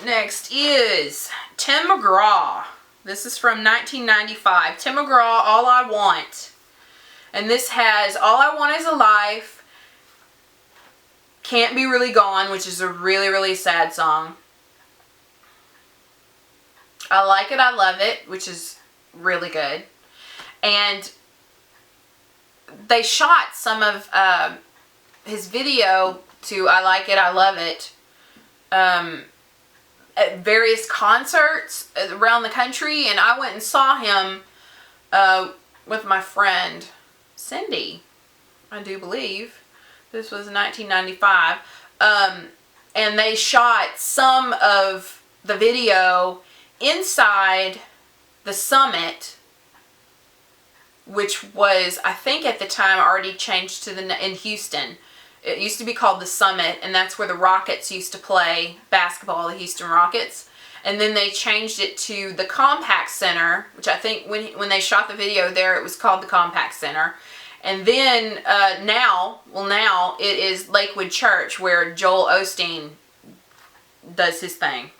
Next is Tim McGraw. This is from 1995. Tim McGraw, All I Want. And this has All I Want Is a Life, Can't Be Really Gone, which is a really, really sad song. I Like It, I Love It, which is really good. And they shot some of his video to I Like It, I Love It at various concerts around the country, and I went and saw him with my friend Cindy, I do believe. This was 1995. And they shot some of the video inside the Summit, which was, I think at the time, already changed to in Houston. It used to be called the Summit, and that's where the Rockets used to play basketball, the Houston Rockets. And then they changed it to the Compaq Center, which I think when they shot the video there, it was called the Compaq Center. And then now it is Lakewood Church, where Joel Osteen does his thing.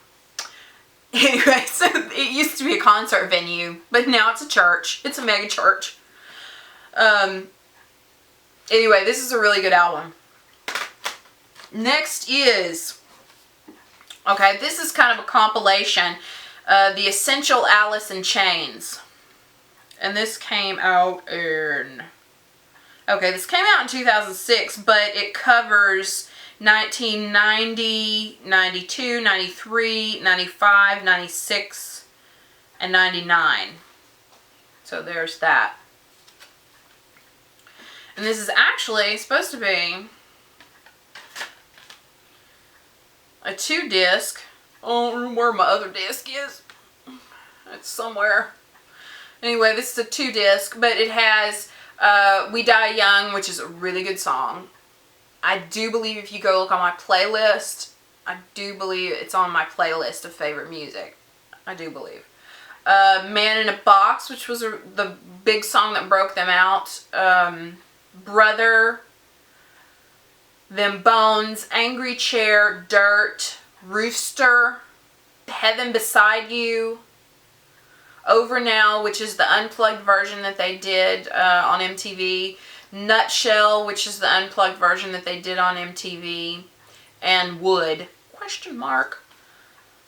Anyway, so it used to be a concert venue, but now it's a church. It's a mega church. Anyway, this is a really good album. Next is, okay, this is kind of a compilation, The Essential Alice in Chains. And this came out in, okay, this came out in 2006, but it covers 1990, 92, 93, 95, 96, and 99. So there's that. And this is actually supposed to be a 2-disc. I don't know where my other disc is. It's somewhere. Anyway, this is a 2-disc, but it has We Die Young, which is a really good song. I do believe if you go look on my playlist, I do believe it's on my playlist of favorite music. I do believe. Man in a Box, which was the big song that broke them out. Brother, Them Bones, Angry Chair, Dirt, Rooster, Heaven Beside You, Over Now, which is the unplugged version that they did on MTV, Nutshell, which is the unplugged version that they did on MTV, and Wood, question mark.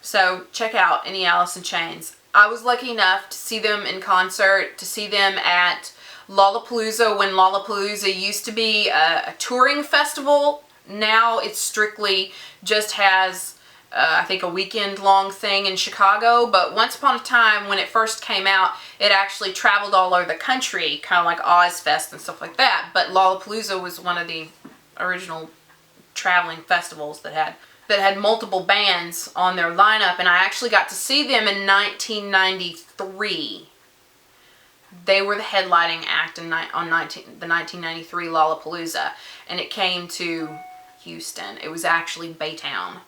So check out any Alice in Chains. I was lucky enough to see them in concert, to see them at Lollapalooza when Lollapalooza used to be a touring festival. Now it strictly just has, I think, a weekend-long thing in Chicago. But once upon a time, when it first came out, it actually traveled all over the country, kind of like Ozfest and stuff like that. But Lollapalooza was one of the original traveling festivals that had multiple bands on their lineup, and I actually got to see them in 1993. They were the headlining act on the 1993 Lollapalooza, and it came to Houston. It was actually Baytown,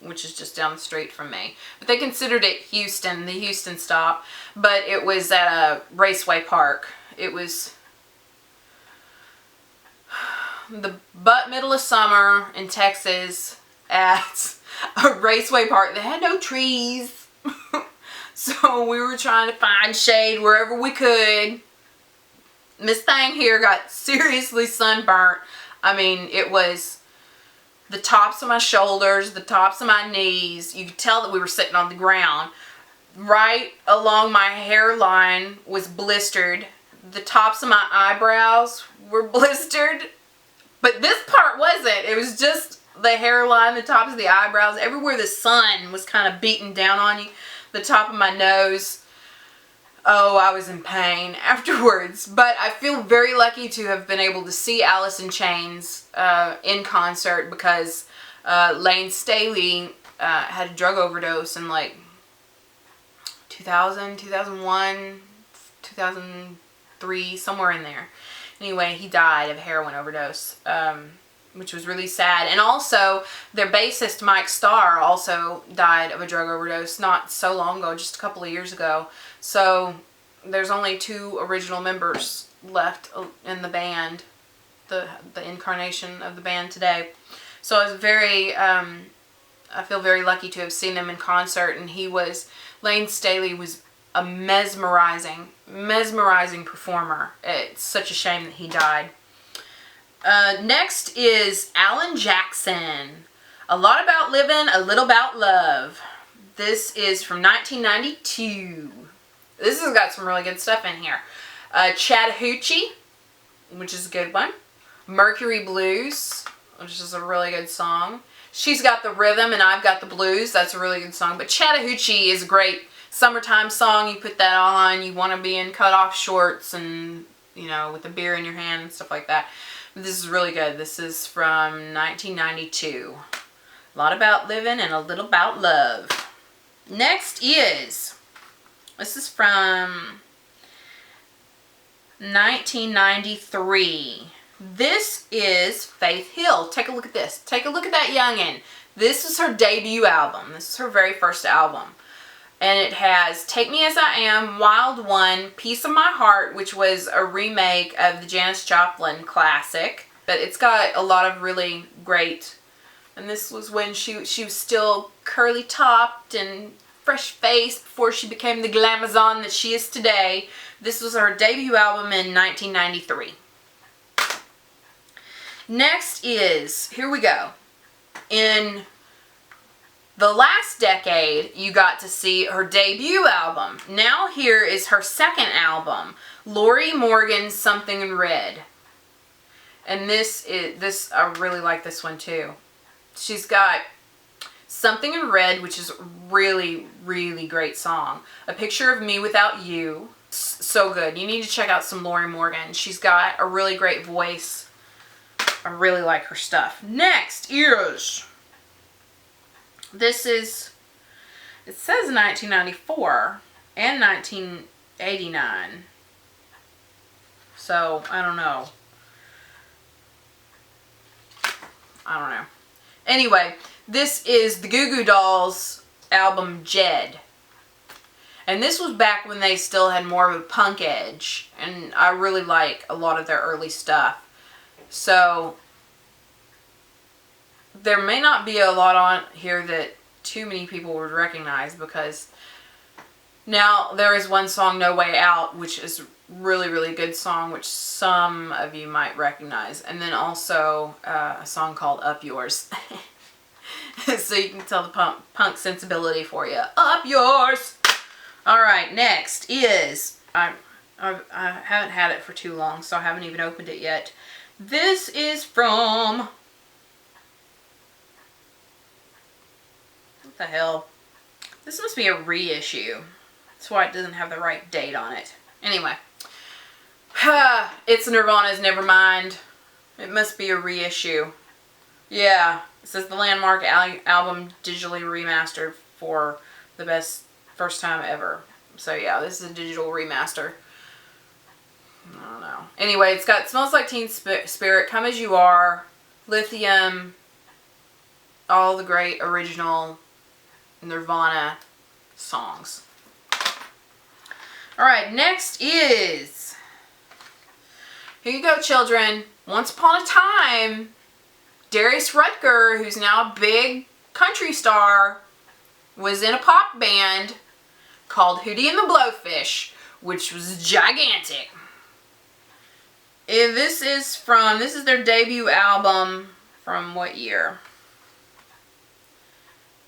which is just down the street from me. But they considered it Houston, the Houston stop, but it was at a Raceway Park. It was the butt middle of summer in Texas at a Raceway Park that had no trees. So we were trying to find shade wherever we could. Miss Thing here got seriously sunburnt. I mean, it was the tops of my shoulders, the tops of my knees. You could tell that we were sitting on the ground. Right along my hairline was blistered. The tops of my eyebrows were blistered. But this part wasn't. It was just the hairline, the tops of the eyebrows, everywhere the sun was kind of beating down on you. The top of my nose. Oh, I was in pain afterwards. But I feel very lucky to have been able to see Alice in Chains in concert, because Lane Staley had a drug overdose in like 2000, 2001, 2003, somewhere in there. Anyway, he died of a heroin overdose, which was really sad. And also, their bassist, Mike Starr, also died of a drug overdose not so long ago, just a couple of years ago. So, there's only 2 original members left in the band, the incarnation of the band today. So I was very I feel very lucky to have seen them in concert, and Lane Staley was a mesmerizing performer. It's such a shame that he died. Next is Alan Jackson. A Lot About Living, A Little About Love. This is from 1992. This has got some really good stuff in here. Chattahoochee, which is a good one. Mercury Blues, which is a really good song. She's Got the Rhythm and I've Got the Blues. That's a really good song. But Chattahoochee is a great summertime song. You put that on, you want to be in cut-off shorts and, you know, with a beer in your hand and stuff like that. But this is really good. This is from 1992. A Lot About Living and A Little About Love. Next is, this is from 1993. This is Faith Hill. Take a look at this. Take a look at that youngin'. This is her debut album. This is her very first album. And it has Take Me As I Am, Wild One, Piece of My Heart, which was a remake of the Janis Joplin classic. But it's got a lot of really great, and this was when she was still curly topped and fresh faced before she became the glamazon that she is today. This was her debut album in 1993. Next is, here we go. In the last decade, you got to see her debut album. Now here is her second album, Lorrie Morgan's Something in Red. And I really like this one too. She's got Something in Red, which is a really, really great song. A Picture of Me Without You. So good. You need to check out some Lorrie Morgan. She's got a really great voice. I really like her stuff. Next is, this is, it says 1994 and 1989. So, I don't know. Anyway, this is the Goo Goo Dolls album Jed. And this was back when they still had more of a punk edge. And I really like a lot of their early stuff. So, there may not be a lot on here that too many people would recognize, because now there is one song, No Way Out, which is a really, really good song, which some of you might recognize. And then also a song called Up Yours. So you can tell the punk sensibility for you. Up Yours! Alright, next is, I haven't had it for too long, so I haven't even opened it yet. This is from, what the hell? This must be a reissue. That's why it doesn't have the right date on it. Anyway. It's Nirvana's Nevermind. It must be a reissue. Yeah. It says the landmark album digitally remastered for the best first time ever. So yeah, this is a digital remaster. I don't know. Anyway, it's got Smells Like Teen Spirit, Come As You Are, Lithium, all the great original Nirvana songs. Alright, next is, here you go, children. Once upon a time, Darius Rucker, who's now a big country star, was in a pop band called Hootie and the Blowfish, which was gigantic. And this is their debut album from what year?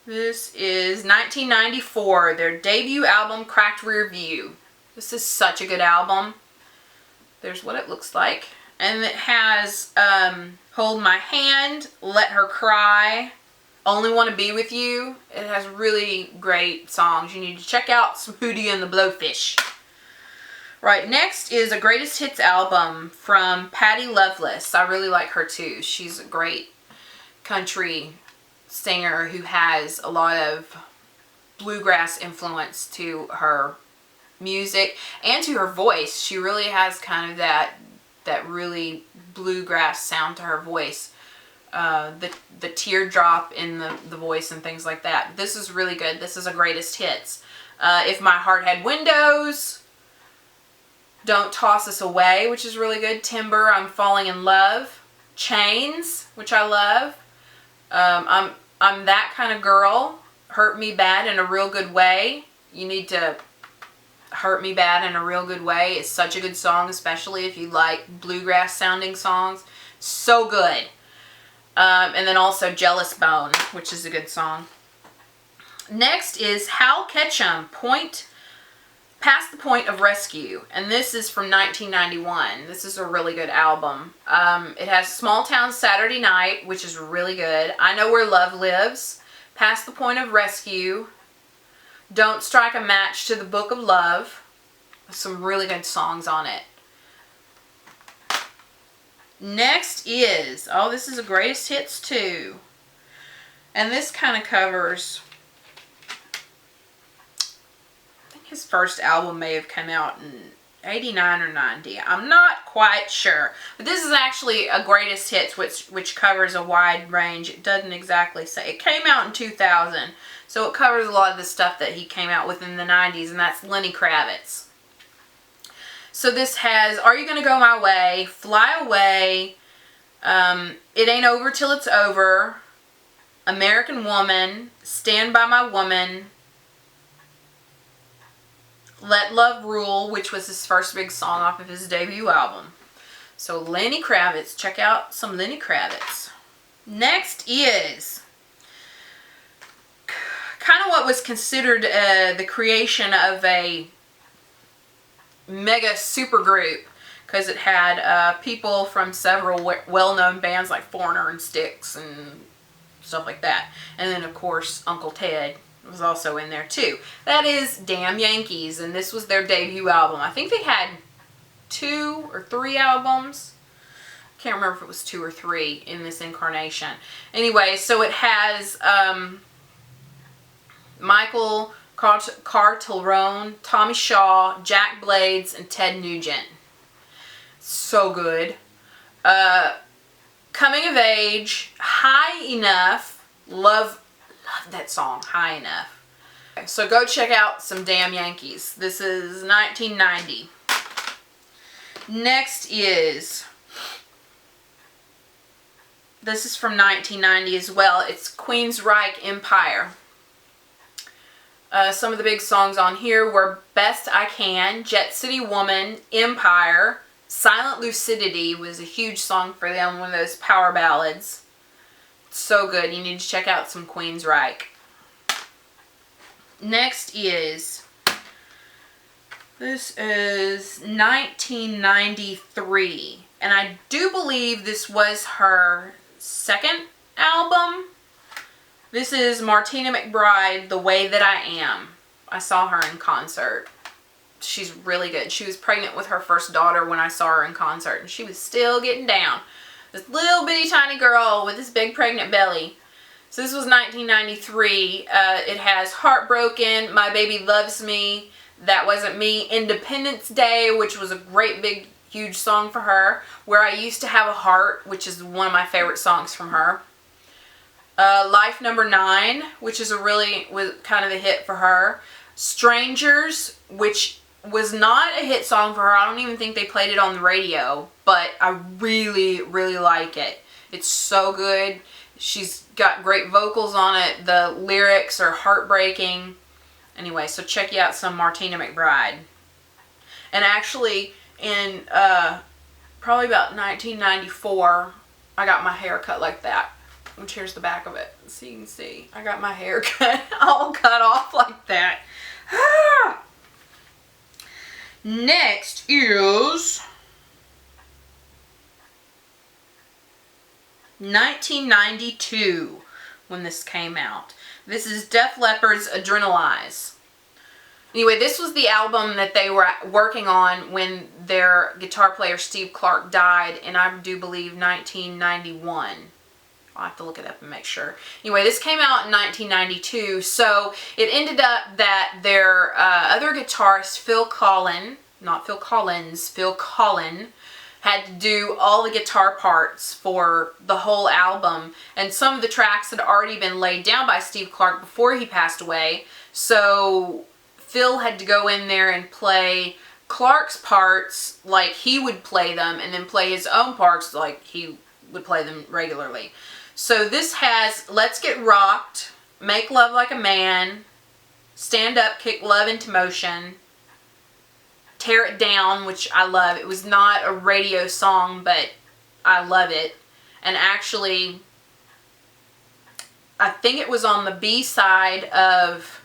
This is 1994, their debut album, Cracked Rear View. This is such a good album. There's what it looks like. And it has Hold My Hand, Let Her Cry, Only Want to Be With You. It has really great songs. You need to check out some Hootie and the Blowfish. Right, next is a greatest hits album from Patty Loveless. I really like her too. She's a great country singer who has a lot of bluegrass influence to her music and to her voice. She really has kind of that really bluegrass sound to her voice. The teardrop in the voice and things like that. This is really good. This is a greatest hits. If My Heart Had Windows, Don't Toss Us Away, which is really good. Timber, I'm Falling in Love. Chains, which I love. I'm I'm That Kind of Girl, Hurt Me Bad in a Real Good Way. You need to Hurt Me Bad in a Real Good Way. It's such a good song, especially if you like bluegrass sounding songs. So good. And then also Jealous Bone, which is a good song. Next is Hal Ketchum, Past the Point of Rescue. And this is from 1991. This is a really good album. It has Small Town Saturday Night, which is really good. I Know Where Love Lives. Past the Point of Rescue. Don't Strike a Match to the Book of Love. Some really good songs on it. Next is, oh, this is a greatest hits too. And this kind of covers, I think his first album may have come out in 89 or 90. I'm not quite sure. But this is actually a greatest hits which covers a wide range. It doesn't exactly say. It came out in 2000. So it covers a lot of the stuff that he came out with in the 90s, and that's Lenny Kravitz. So this has Are You Gonna Go My Way, Fly Away, It Ain't Over Till It's Over, American Woman, Stand By My Woman, Let Love Rule, which was his first big song off of his debut album. So Lenny Kravitz, check out some Lenny Kravitz. Next is kind of what was considered the creation of a mega super group, because it had people from several well-known bands like Foreigner and Styx and stuff like that. And then of course Uncle Ted was also in there too. That is Damn Yankees, and this was their debut album. I think they had 2 or 3 albums. Can't remember if it was 2 or 3 in this incarnation. Anyway, so it has Michael Carterone, Tommy Shaw, Jack Blades, and Ted Nugent. So good. Coming of Age, High Enough. Love that song, High Enough. Okay, so go check out some Damn Yankees. This is 1990. Next is, this is from 1990 as well. It's Queensryche Empire. Some of the big songs on here were Best I Can, Jet City Woman, Empire, Silent Lucidity was a huge song for them, one of those power ballads. So good. You need to check out some Queensryche. Next is, this is 1993, and I do believe this was her second album. This is Martina McBride, The Way That I Am. I saw her in concert. She's really good. She was pregnant with her first daughter when I saw her in concert, and she was still getting down. This little bitty tiny girl with this big pregnant belly. So this was 1993. It has Heartbroken, My Baby Loves Me, That Wasn't Me, Independence Day, which was a great big huge song for her, Where I Used to Have a Heart, which is one of my favorite songs from her. Life Number 9, which is was kind of a hit for her. Strangers, which was not a hit song for her. I don't even think they played it on the radio, but I really, really like it. It's so good. She's got great vocals on it. The lyrics are heartbreaking. Anyway, so check out some Martina McBride. And actually, in probably about 1994, I got my hair cut like that. Which here's the back of it, so you can see. I got my hair cut, all cut off like that. Next is 1992, when this came out. This is Def Leppard's Adrenalize. Anyway, this was the album that they were working on when their guitar player Steve Clark died in, I do believe, 1991. I'll have to look it up and make sure. Anyway, this came out in 1992, so it ended up that their other guitarist, Phil Collin, had to do all the guitar parts for the whole album, and some of the tracks had already been laid down by Steve Clark before he passed away, so Phil had to go in there and play Clark's parts like he would play them, and then play his own parts like he would play them regularly. So this has Let's Get Rocked, Make Love Like a Man, Stand Up, Kick Love into Motion, Tear It Down, which I love. It was not a radio song, but I love it. And actually, I think it was on the B-side of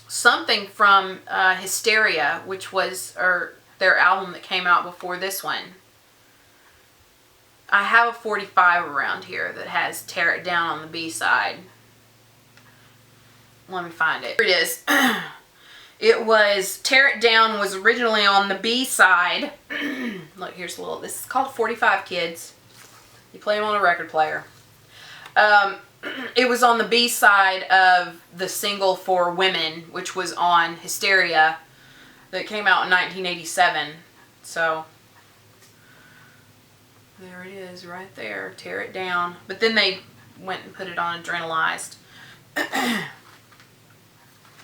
something from Hysteria, which was their album that came out before this one. I have a 45 around here that has Tear It Down on the B-side. Let me find it. Here it is. It was, Tear It Down was originally on the B-side. Look, here's a little, this is called 45 Kids. You play them on a record player. It was on the B-side of the single for Women, which was on Hysteria, that came out in 1987. So, there it is right there. Tear It Down. But then they went and put it on Adrenalized.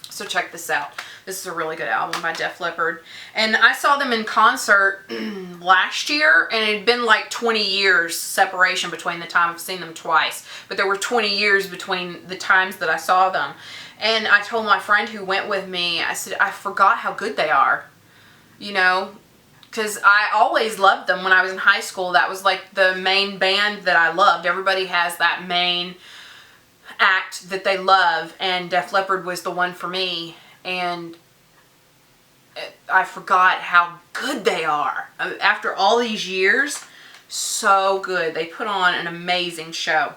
So check this out. This is a really good album by Def Leppard. And I saw them in concert last year, and it had been like 20 years separation between the time I've seen them twice. But there were 20 years between the times that I saw them. And I told my friend who went with me, I said, I forgot how good they are. You know, because I always loved them when I was in high school. That was like the main band that I loved. Everybody has that main act that they love, and Def Leppard was the one for me. And I forgot how good they are. After all these years, so good. They put on an amazing show.